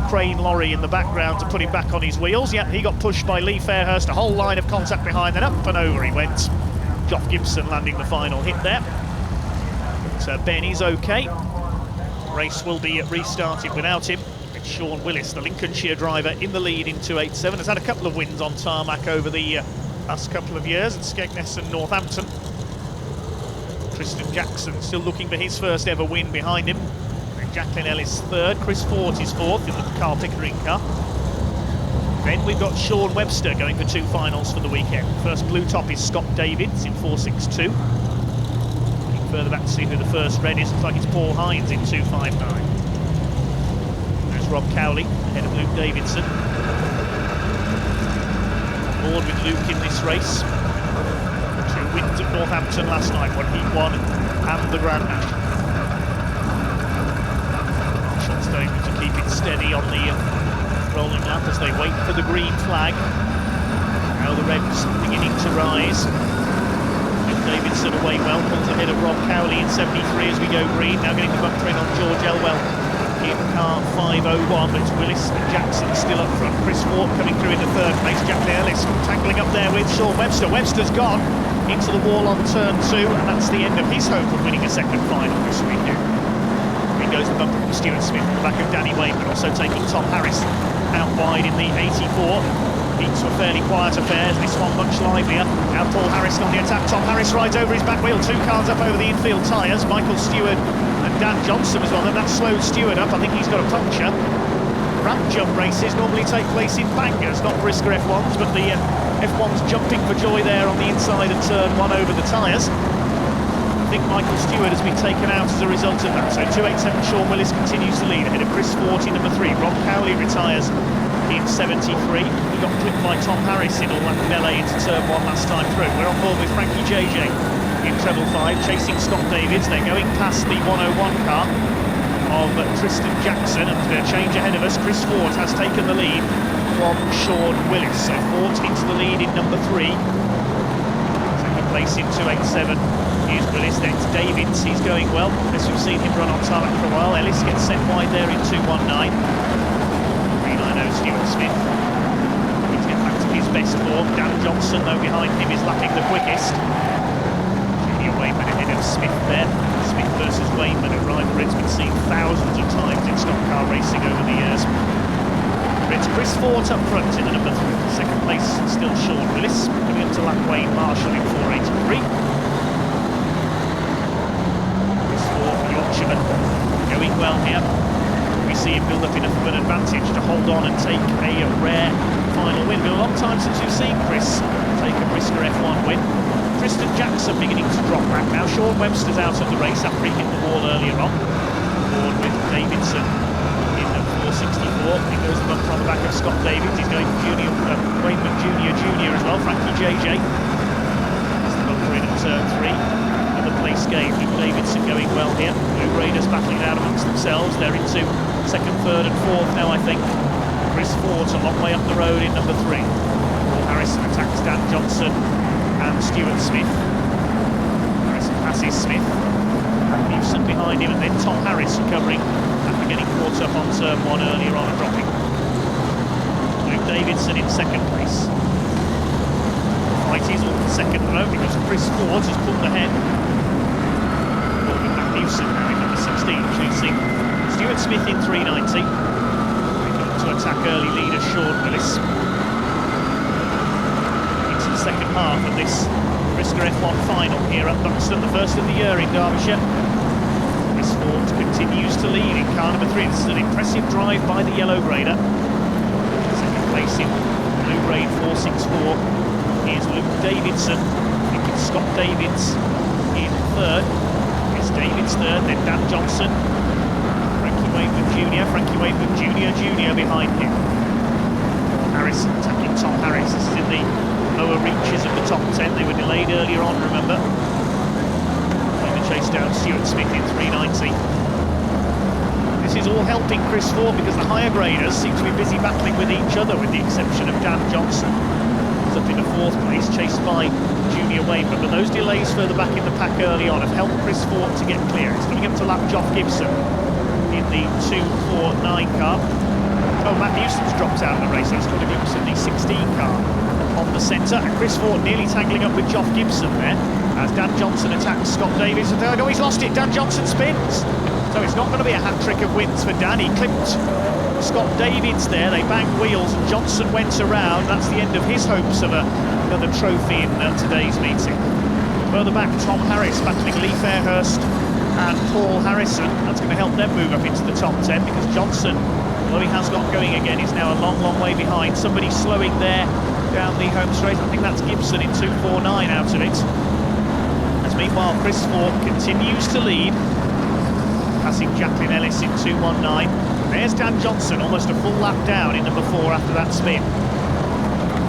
crane lorry in the background to put him back on his wheels. Yep, he got pushed by Lee Fairhurst, a whole line of contact behind, then up and over he went. Joff Gibson landing the final hit there. But Ben is okay. Race will be restarted without him. It's Sean Willis, the Lincolnshire driver, in the lead in 287. Has had a couple of wins on tarmac over the last couple of years at Skegness and Northampton. Tristan Jackson still looking for his first ever win behind him. And Jacqueline Ellis third. Chris Ford is fourth in the Carl Pickering car. Then we've got Sean Webster going for 2 finals for the weekend. First blue top is Scott Davids in 462. Further back to see who the first red is. Looks like it's Paul Hines in 259. There's Rob Cowley ahead of Luke Davidson. On board with Luke in this race. 2 wins at Northampton last night, won Heat 1 and the Grand National. Marshall's able to keep it steady on the rolling lap as they wait for the green flag. Now the reds beginning to rise. Davidson away well, pulls ahead of Rob Cowley in 73 as we go green. Now getting the bumper in on George Elwell in car 501, but it's Willis and Jackson still up front. Chris Ford coming through in the third place. Jacqueline Ellis tangling up there with Sean Webster. Webster's gone into the wall on turn 2, and that's the end of his hope of winning a second final this weekend. In goes the bumper from Stuart Smith at the back of Danny Wayne, but also taking Tom Harris out wide in the 84. Heats were fairly quiet affairs, this one much livelier. Now Paul Harris on the attack. Tom Harris rides over his back wheel, 2 cars up over the infield tyres. Michael Stewart and Dan Johnson as well, then that slowed Stewart up. I think he's got a puncture. Ramp jump races normally take place in bangers, not brisca F1s, but the F1's jumping for joy there on the inside of turn 1 over the tyres. I think Michael Stewart has been taken out as a result of that. So 287 Sean Willis continues to lead ahead of Chris Fort in number 3. Rob Cowley retires in 73. He got clipped by Tom Harris in all that melee into turn 1 last time through. We're on board with Frankie JJ in treble 5, chasing Scott Davids. They're going past the 101 car of Tristan Jackson, and a change ahead of us. Chris Fort has taken the lead from Sean Willis. So Fort into the lead in number 3. Second place in 287. Here's Willis, then to Davids. He's going well. As we've seen him run on tarmac for a while. Ellis gets set wide there in 219. 390 Stuart Smith. He's getting back to his best form. Dan Johnson, though, behind him is lapping the quickest. Junior Wayman ahead of Smith there. Smith versus Wayman, a rivalry it's been seen thousands of times in stock car racing over the years. It's Chris Fort up front in the number 3. Second place still Sean Willis. Coming up to lap Wayne Marshall in 483. Chris Fort, the Yorkshireman, going well here. We see him build up enough of an advantage to hold on and take a rare final win. It's been a long time since we've seen Chris take a brisca F1 win. Tristan Jackson beginning to drop back now. Sean Webster's out of the race after he hit the wall earlier on. Board with Davidson in 464. He goes the bump on the back of Scott Davids. He's going Junior, Wayman Junior as well. Frankie JJ. That's the bumper in at turn 3. Another place game. Luke Davidson going well here. Blue Raiders battling it out amongst themselves. They're into second, third and fourth now, I think. Chris Fort a long way up the road in number 3. Paul Harrison attacks Dan Johnson and Stuart Smith. Harrison passes Smith. Newson behind him, and then Tom Harris recovering after getting caught up on turn 1 earlier on and dropping. Luke Davidson in second place. Fight is all second row because Chris Ford has pulled ahead. With Matt Newson now in number 16, chasing Stuart Smith in 390. To attack early leader Sean Willis. Second half of this brisca F1 final here at Buxton, the first of the year in Derbyshire. Chris Fort continues to lead in car number 3. This is an impressive drive by the yellow grader. Second place in blue grade 464 is Luke Davidson. I think it's Scott Davids in third. It's Davids third, then Dan Johnson. Frankie Wayman Jr. behind him. Harris attacking Tom Harris. This is in the lower reaches of the top 10. They were delayed earlier on, remember. Trying to chase down Stuart Smith in 390. This is all helping Chris Fort because the higher graders seem to be busy battling with each other, with the exception of Dan Johnson. He's up in the 4th place, chased by Junior Wayman. But those delays further back in the pack early on have helped Chris Fort to get clear. It's coming up to lap Geoff Gibson in the 249 car. Oh, Matt Newsom's dropped out of the race. That's got a glimpse of the 16 car on the centre, and Chris Fort nearly tangling up with Geoff Gibson there as Dan Johnson attacks Scott Davids. And there, he's lost it. Dan Johnson spins, so it's not going to be a hat-trick of wins for Dan. He clipped Scott Davids there. They banged wheels and Johnson went around. That's the end of his hopes of another trophy in today's meeting. Further back, Tom Harris battling Lee Fairhurst and Paul Harrison. That's going to help them move up into the top 10 because Johnson, although he has got going again, is now a long way behind. Somebody slowing there down the home straight. I think that's Gibson in 249 out of it. As meanwhile Chris Fort continues to lead, passing Jacqueline Ellis in 219. There's Dan Johnson, almost a full lap down in number 4 after that spin.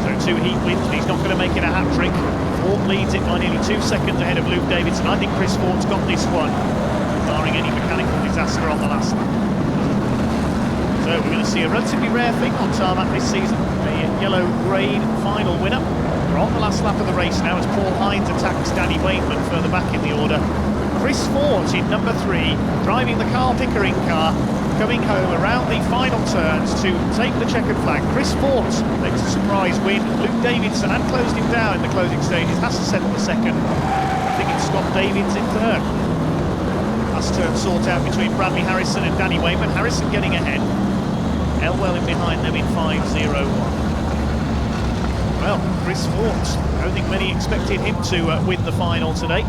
So 2 heat wins, but he's not going to make it a hat-trick. Fort leads it by nearly 2 seconds ahead of Luke Davidson. I think Chris Fort's got this one, barring any mechanical disaster on the last lap. So we're going to see a relatively rare thing on tarmac this season, a yellow grade final winner. We're on the last lap of the race now as Paul Hines attacks Danny Wainman further back in the order. Chris Fort in number 3, driving the Carl Pickering car, coming home around the final turns to take the checkered flag. Chris Fort makes a surprise win. Luke Davidson had closed him down in the closing stages, has to settle the second. I think it's Scott Davids in third. Last turn sought out between Bradley Harrison and Danny Wainman. Harrison getting ahead. Elwell in behind them in 5.01. Well, Chris Fort, I don't think many expected him to win the final today.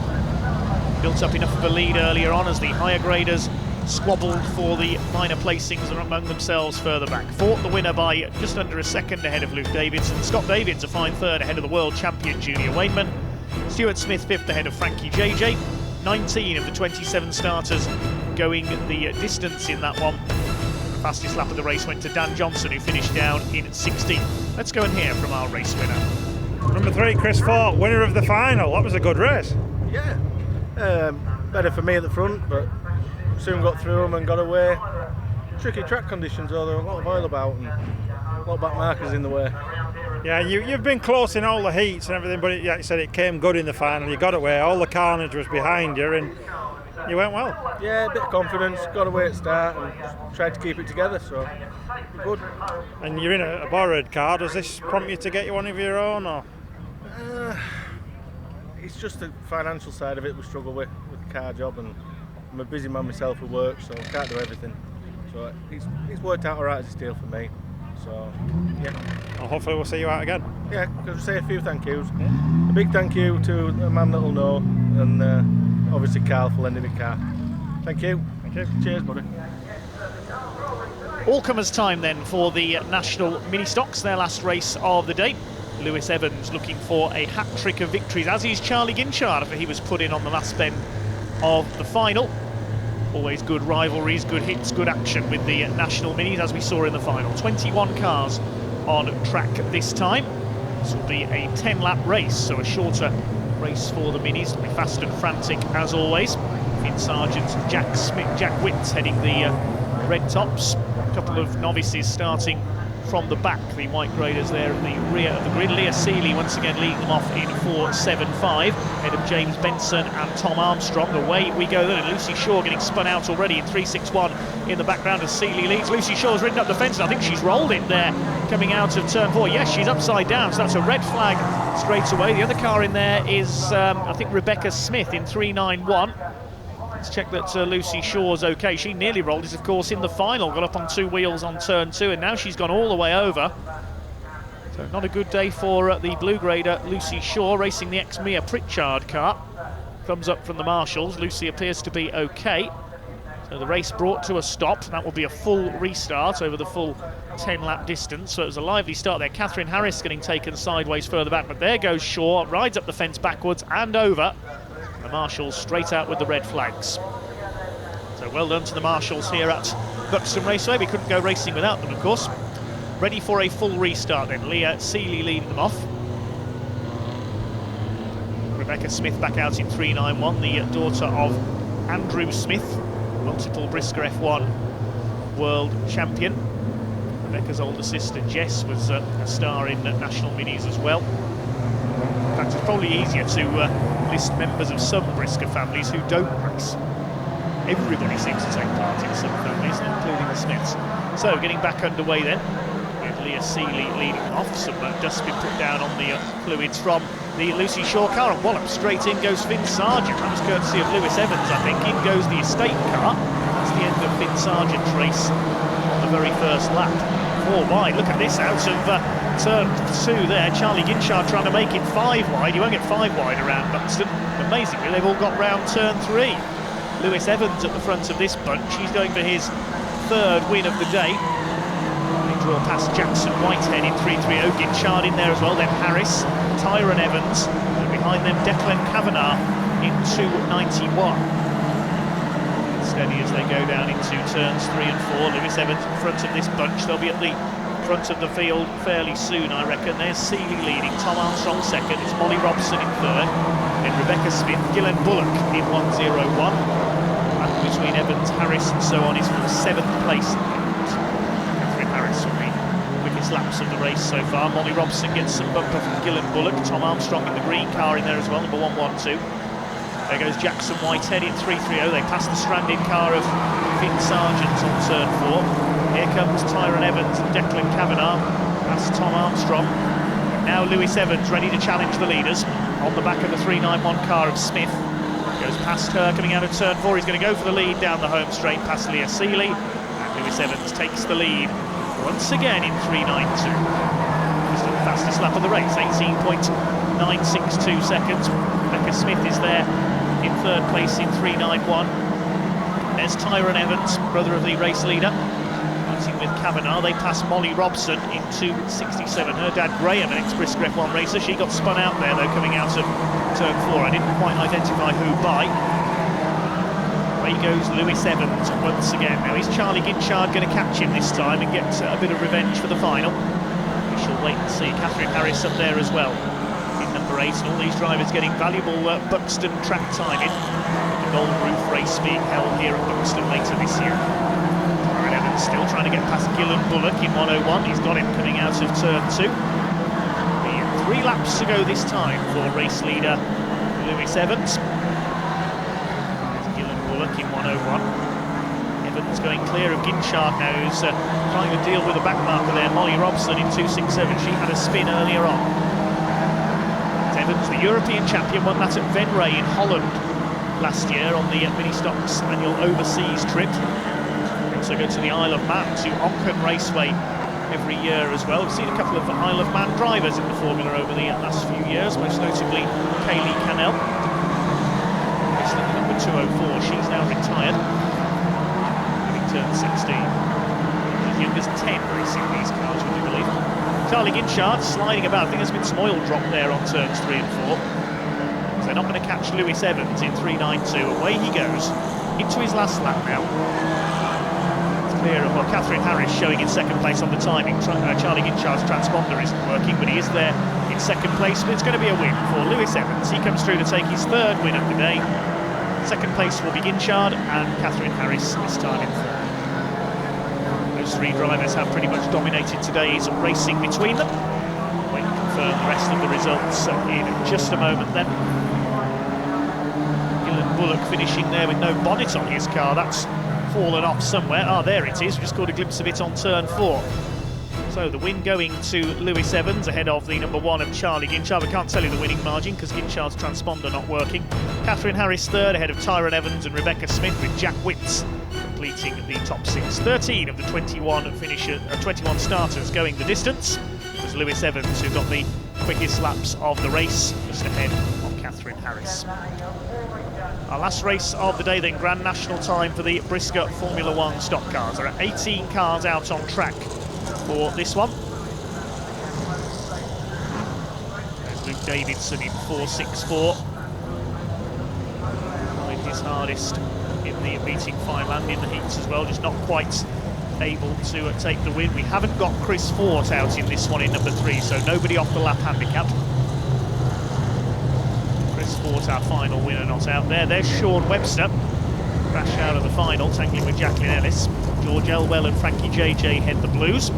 built up enough of a lead earlier on as the higher graders squabbled for the minor placings among themselves further back. Fought the winner by just under a second ahead of Luke Davidson. Scott Davids a fine third ahead of the world champion Junior Wainman. Stuart Smith fifth ahead of Frankie JJ. 19 of the 27 starters going the distance in that one. The fastest lap of the race went to Dan Johnson, who finished down in 16th. Let's go and hear from our race winner. Number 3, Chris Fort, winner of the final. That was a good race. Yeah, better for me at the front, but soon got through them and got away. Tricky track conditions, though, there were a lot of oil about and a lot of back markers in the way. Yeah, you've been close in all the heats and everything, but like you said, it came good in the final. You got away, all the carnage was behind you, and you went well. Yeah, a bit of confidence, got away at start and tried to keep it together, so good. And you're in a borrowed car. Does this prompt you to get you one of your own, or? It's just the financial side of it we struggle with the car job, and I'm a busy man myself with work, so I can't do everything. So it's worked out alright as a deal for me. So yeah. Well, hopefully we'll see you out again. Yeah, because we say a few thank yous. A big thank you to a man that'll know, and obviously Carl for lending me a car. Thank you. Thank you. Cheers, buddy. All-comers time then for the National Mini Stocks, their last race of the day. Lewis Evans looking for a hat-trick of victories, as is Charlie Ginchard, after he was put in on the last bend of the final. Always good rivalries, good hits, good action with the National Minis, as we saw in the final. 21 cars on track this time. This will be a 10-lap race, so a shorter race for the Minis. It'll be fast and frantic as always. Finn Sargent, Jack Smith, Jack Witts heading the red tops. A couple of novices starting from the back, the white graders there at the rear of the grid. Leah Seeley once again leading them off in 4.75, ahead of James Benson and Tom Armstrong. Away we go then, Lucy Shaw getting spun out already in 3.61 in the background as Seeley leads. Lucy Shaw's ridden up the fence, and I think she's rolled it there coming out of turn 4. Yes, she's upside down, so that's a red flag straight away. The other car in there is, I think, Rebecca Smith in 3.91. Let's check that Lucy Shaw's okay. She nearly rolled it, of course, in the final. Got up on two wheels on turn 2, and now she's gone all the way over. So not a good day for the blue grader Lucy Shaw, racing the ex-Mia Pritchard car. Thumbs up from the marshals. Lucy appears to be okay. So the race brought to a stop. That will be a full restart over the full 10-lap distance. So it was a lively start there. Catherine Harris getting taken sideways further back, but there goes Shaw, rides up the fence backwards and over. The marshals straight out with the red flags. So well done to the marshals here at Buxton Raceway. We couldn't go racing without them, of course. Ready for a full restart then. Leah Seeley leading them off. Rebecca Smith back out in 3.91, the daughter of Andrew Smith, multiple brisca F1 world champion. Rebecca's older sister Jess was a star in National Minis as well. In fact, it's probably easier to list members of some brisca families who don't race. Everybody seems to take part in some families, including the Smiths. So, getting back underway then, with Leah Seeley leading off. Some dust been put down on the fluids from the Lucy Shaw car, and wallop straight in goes Finn Sargent. That was courtesy of Lewis Evans, I think. In goes the estate car. That's the end of Finn Sargent's race on the very first lap. 4 wide, look at this, out of turn 2 there. Charlie Ginchard trying to make it 5 wide. You won't get 5 wide around Buxton. Amazingly, they've all got round turn 3. Lewis Evans at the front of this bunch. He's going for his 3rd win of the day. They draw past Jackson Whitehead in 3.30. Ginchard in there as well, then Harris, Tyrone Evans, and behind them Declan Kavanagh in 2.91. Steady as they go down into turns 3 and 4. Lewis Evans in front of this bunch. They'll be at the front of the field fairly soon, I reckon. There's Seeley leading, Tom Armstrong 2nd, it's Molly Robson in 3rd, then Rebecca Smith, Gillen Bullock in 1.01. Battle between Evans, Harris and so on is for the 7th place. Catherine Harris with the quickest laps of the race so far. Molly Robson gets some bumper from Gillen Bullock. Tom Armstrong in the green car in there as well, number 112. There goes Jackson Whitehead in 3.30. They pass the stranded car of Finn Sargent on turn 4. Here comes Tyrone Evans and Declan Kavanagh. That's Tom Armstrong. Now Lewis Evans ready to challenge the leaders on the back of the 3.91 car of Smith. Goes past her coming out of turn 4. He's going to go for the lead down the home straight past Leah Seeley. And Lewis Evans takes the lead once again in 3.92. This is the fastest lap of the race, 18.962 seconds. Rebecca Smith is there in third place in 3.91. There's Tyrone Evans, brother of the race leader, fighting with Kavanagh. They pass Molly Robson in 2.67. Her dad Graham, an ex-Brisca F1 racer, she got spun out there though coming out of turn 4. I didn't quite identify who by. Away goes Lewis Evans once again. Now is Charlie Ginchard going to catch him this time and get a bit of revenge for the final? We shall wait and see. Catherine Harris up there as well in number 8, and all these drivers getting valuable Buxton track timing. The Gold Roof race being held here at Buxton later this year. Tyrone Evans still trying to get past Gillen Bullock in 101. He's got him coming out of turn 2. 3 laps to go this time for race leader Lewis Evans. There's Gillen Bullock in 101. Evans going clear of Ginchard now, who's trying to deal with a back marker there. Molly Robson in 2.67. She had a spin earlier on. Evans, the European champion, won that at Venray in Holland last year on the Mini Stocks annual overseas trip. We also go to the Isle of Man, to Onchan Raceway every year as well. We've seen a couple of Isle of Man drivers in the Formula over the last few years, most notably Kaylee Cannell. Number 204, she's now retired, having turned 16. As young as 10 racing these cars, would you believe? Charlie Ginchard sliding about. I think there's been some oil drop there on turns 3 and 4. So they're not going to catch Lewis Evans in 3.92. Away he goes into his last lap now. It's clear of, well, Catherine Harris showing in second place on the timing. Charlie Ginchard's transponder isn't working, but he is there in second place. But it's going to be a win for Lewis Evans. He comes through to take his 3rd win of the day. Second place will be Ginchard and Catherine Harris this time in 3rd. Those 3 drivers have pretty much dominated today's racing between them. Wait to confirm the rest of the results in just a moment then. Gillen Bullock finishing there with no bonnet on his car. That's fallen off somewhere. Ah, there it is. We just caught a glimpse of it on turn 4. So the win going to Lewis Evans ahead of the number 1 of Charlie Ginchard. I can't tell you the winning margin because Ginchard's transponder not working. Catherine Harris 3rd ahead of Tyrone Evans and Rebecca Smith, with Jack Witts completing the top 6. 13 of the 21 starters going the distance. It was Lewis Evans who got the quickest laps of the race, just ahead of Catherine Harris. Our last race of the day then, Grand National time for the Brisca Formula 1 stock cars. There are 18 cars out on track for this one. There's Luke Davidson in 4.64. Tried his hardest in the meeting final and in the heats as well, just not quite able to take the win. We haven't got Chris Fort out in this one in number 3, so nobody off the lap handicap. Chris Fort, our final winner, not out there. There's Sean Webster, crash out of the final, tangling with Jacqueline Ellis. George Elwell and Frankie JJ head the blues.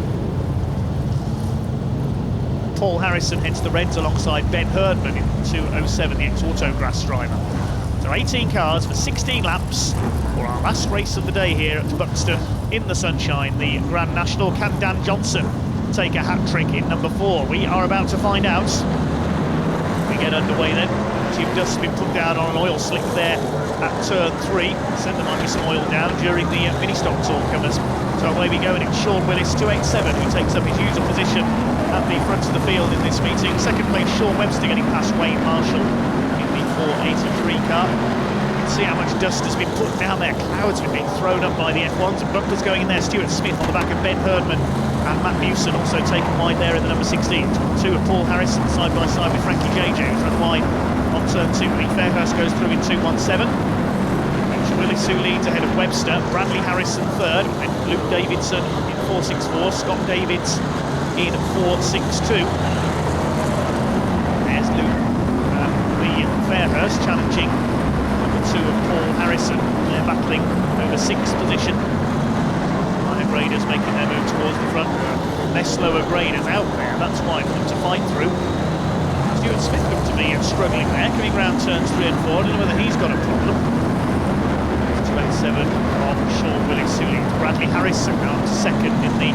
Paul Harrison heads the reds alongside Ben Herdman in 2.07, the ex-Autograss driver. So 18 cars for 16 laps for our last race of the day here at Buxton in the sunshine, the Grand National. Can Dan Johnson take a hat-trick in number 4? We are about to find out. We get underway then. Jim Dust's been put down on an oil slick there at turn 3. Said there might be some oil down during the mini stock tour comers. So away we go, and it's Sean Willis, 287, who takes up his usual position at the front of the field in this meeting. Second place, Sean Webster getting past Wayne Marshall in the 483 car. You can see how much dust has been put down there. Clouds have been thrown up by the F1s, and bumpers going in there. Stuart Smith on the back of Ben Herdman, and Matt Newson also taken wide there in the number 16. 2 of Paul Harrison side by side with Frankie JJ, who's run wide on turn 2. Lee Fairhurst goes through in 2.17. Willis, who leads ahead of Webster. Bradley Harrison 3rd, and Luke Davidson in 4.64. Scott Davids in 4.62. There's Luke the Fairhurst challenging number 2 of Paul Harrison. They're battling over 6th position. Higher graders making their move towards the front. Less slower graders out there, that's why for them to fight through. Stuart Smith looked to be struggling there, coming round turns 3 and 4. I don't know whether he's got a problem. 2.87 of Sean Willis, who leads. Bradley Harrison now second in the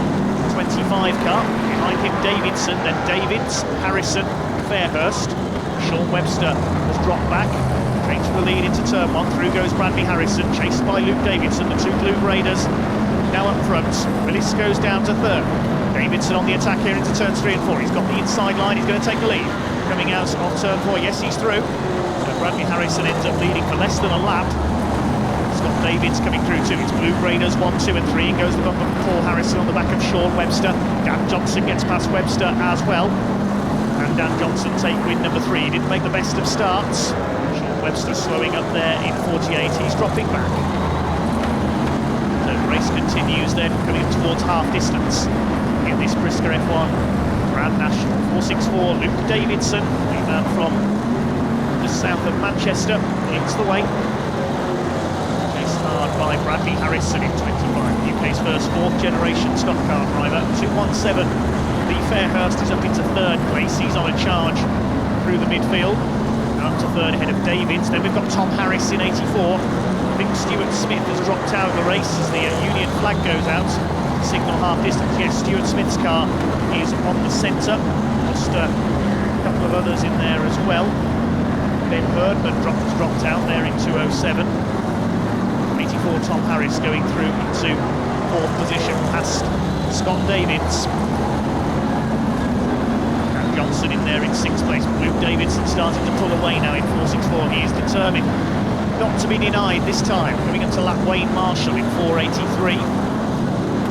25 car. Behind him Davidson, then Davids, Harrison, Fairhurst. Sean Webster has dropped back, takes the lead into turn 1. Through goes Bradley Harrison, chased by Luke Davidson. The 2 Blue Raiders now up front. Willis goes down to 3rd. Davidson on the attack here into turns 3 and 4. He's got the inside line, he's going to take the lead. Coming out on turn 4, yes, he's through. So Bradley Harrison ends up leading for less than a lap. Scott Davids coming through too. It's Blue Graders 1, 2 and 3. And goes the bumper for Paul Harrison on the back of Sean Webster. Dan Johnson gets past Webster as well. And Dan Johnson take win number 3. He didn't make the best of starts. Sean Webster slowing up there in 48. He's dropping back. So the race continues then, coming towards half distance in this Brisca F1 Grand National. 464 Luke Davidson, the man from just south of Manchester, leads the way. Chased hard by Bradley Harrison in 25. UK's first 4th generation stock car driver. 217. Lee Fairhurst is up into 3rd place. He's on a charge through the midfield. Up to 3rd ahead of Davids. Then we've got Tom Harris in 84. I think Stuart Smith has dropped out of the race as the Union flag goes out. Signal half distance. Yes, Stuart Smith's car is on the centre. Just a couple of others in there as well. Ben Herdman has dropped out there in 207. 84 Tom Harris going through into 4th position past Scott Davids. And Johnson in there in 6th place. Luke Davidson starting to pull away now in 464. He is determined not to be denied this time. Coming up to lap Wayne Marshall in 483.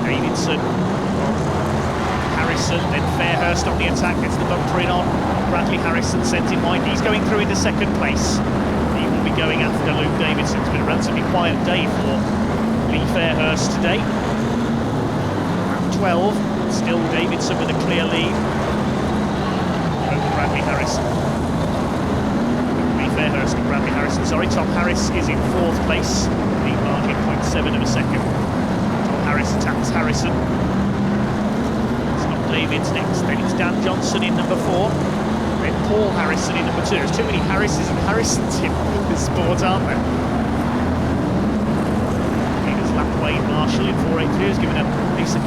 Davidson, Harrison, then Fairhurst on the attack, gets the bumper in on. Bradley Harrison sent in wide. He's going through into 2nd place. He will be going after Luke Davidson. It's been a relatively quiet day for Lee Fairhurst today. Lap 12, still Davidson with a clear lead over Bradley Harrison. Fairhurst and Bradley Harrison, sorry. Tom Harris is in 4th place, lead margin 0.7 of a second. Tom Harris attacks Harrison. Scott Davids next, then it's Dan Johnson in number 4, then Paul Harrison in number 2. There's too many Harrises and Harrisons in this sport, aren't there? Leaders lap Wayne Marshall in 483, who's given a decent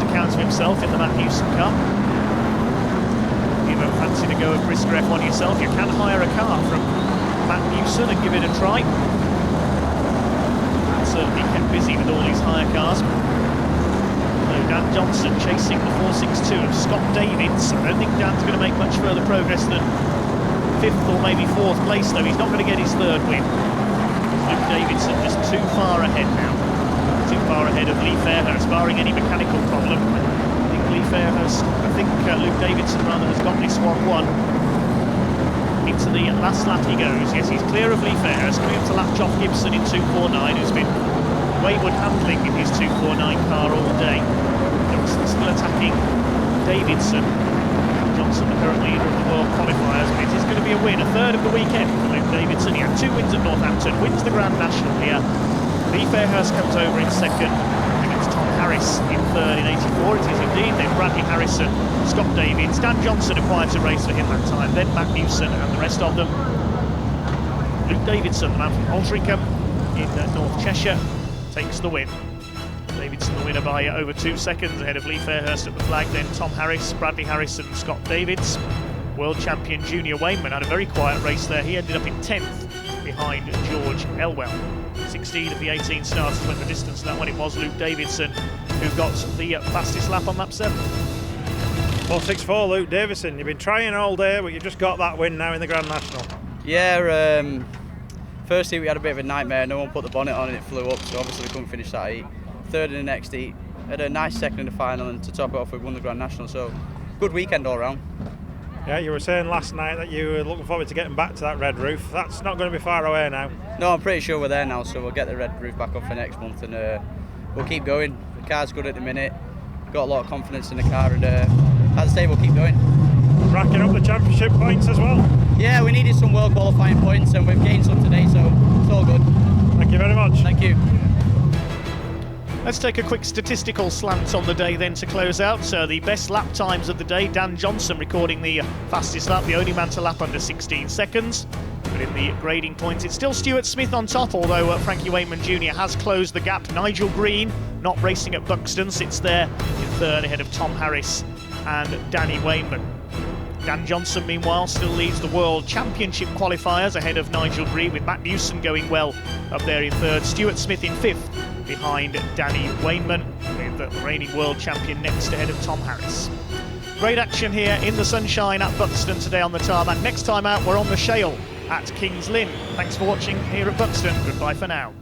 account of himself in the Matt Newson Cup. If you don't fancy to go at Brisca F1 yourself, you can hire a car from Matt Newson and give it a try. And certainly kept busy with all these hire cars. So Dan Johnson chasing the 462 of Scott Davids. I don't think Dan's going to make much further progress than 5th or maybe 4th place though. He's not going to get his 3rd win. Luke Davidson just too far ahead now. Too far ahead of Lee Fairhurst, barring any mechanical problem. I think Lee Fairhurst, Luke Davidson rather has got this one won. Into the last lap he goes. Yes, he's clear of Lee Fairhurst, coming up to lap Geoff Gibson in 249, who's been wayward handling in his 249 car all day. Johnson still attacking Davidson. Johnson, the current leader of the World Qualifiers, and it is going to be a win, a 3rd of the weekend for Luke Davidson. He had 2 wins at Northampton, wins the Grand National here. Lee Fairhurst comes over in 2nd. Tom Harris in 3rd in 84. It is indeed then Bradley Harrison, Scott Davids, Dan Johnson, a quieter race for him that time, then Matt Newson and the rest of them. Luke Davidson, the man from Altrincham in North Cheshire, takes the win. Davidson the winner by over 2 seconds ahead of Lee Fairhurst at the flag, then Tom Harris, Bradley Harrison, Scott Davids. World champion Junior Wainman had a very quiet race there. He ended up in 10th behind George Elwell. 16 of the 18 starters went the distance. That one it was Luke Davidson who got the fastest lap on lap 7. 464 Luke Davidson. You've been trying all day, but you've just got that win now in the Grand National. Yeah, first heat we had a bit of a nightmare. No one put the bonnet on and it flew up, so obviously we couldn't finish that heat. 3rd in the next heat. Had a nice 2nd in the final, and to top it off we won the Grand National, so good weekend all round. Yeah, you were saying last night that you were looking forward to getting back to that red roof. That's not going to be far away now. No, I'm pretty sure we're there now, so we'll get the red roof back up for next month, and we'll keep going. The car's good at the minute, got a lot of confidence in the car, and as I say, we'll keep going. Racking up the championship points as well. Yeah, we needed some world qualifying points, and we've gained some today, so it's all good. Thank you very much. Thank you. Let's take a quick statistical slant on the day then to close out. The best lap times of the day, Dan Johnson recording the fastest lap, the only man to lap under 16 seconds. But in the grading points, it's still Stuart Smith on top, although Frankie Wainman Jr. has closed the gap. Nigel Green, not racing at Buxton, sits there in 3rd ahead of Tom Harris and Danny Wainman. Dan Johnson, meanwhile, still leads the World Championship qualifiers ahead of Nigel Green, with Matt Newson going well up there in 3rd. Stuart Smith in 5th behind Danny Wainman, with the reigning world champion next ahead of Tom Harris. Great action here in the sunshine at Buxton today on the tarmac. Next time out, we're on the Shale at Kings Lynn. Thanks for watching here at Buxton. Goodbye for now.